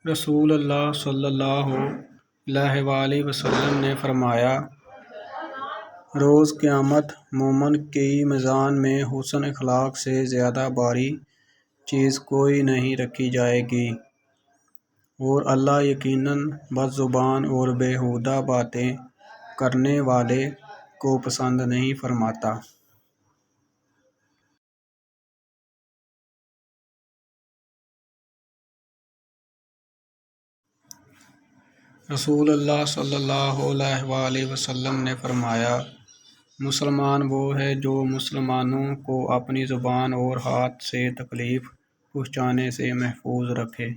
رسول اللہ صلی اللہ علیہ وآلہ وسلم نے فرمایا، روز قیامت مومن کی میزان میں حسن اخلاق سے زیادہ بھاری چیز کوئی نہیں رکھی جائے گی، اور اللہ یقیناً بد زبان اور بیہودہ باتیں کرنے والے کو پسند نہیں فرماتا۔ رسول اللہ صلی اللہ علیہ وآلہ وسلم نے فرمایا، مسلمان وہ ہے جو مسلمانوں کو اپنی زبان اور ہاتھ سے تکلیف پہنچانے سے محفوظ رکھے۔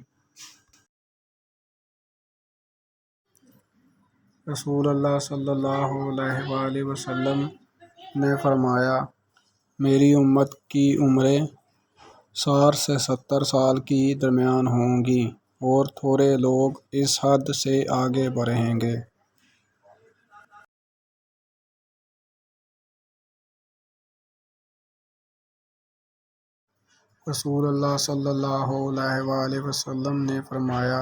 رسول اللہ صلی اللہ علیہ وآلہ وسلم نے فرمایا، میری امت کی عمریں 60 سے 70 سال کے درمیان ہوں گی، اور تھوڑے لوگ اس حد سے آگے بڑھیں گے۔ رسول اللہ صلی اللہ علیہ وآلہ وسلم نے فرمایا،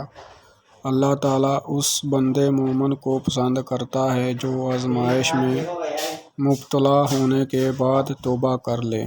اللہ تعالیٰ اس بندے مومن کو پسند کرتا ہے جو آزمائش میں مبتلا ہونے کے بعد توبہ کر لے۔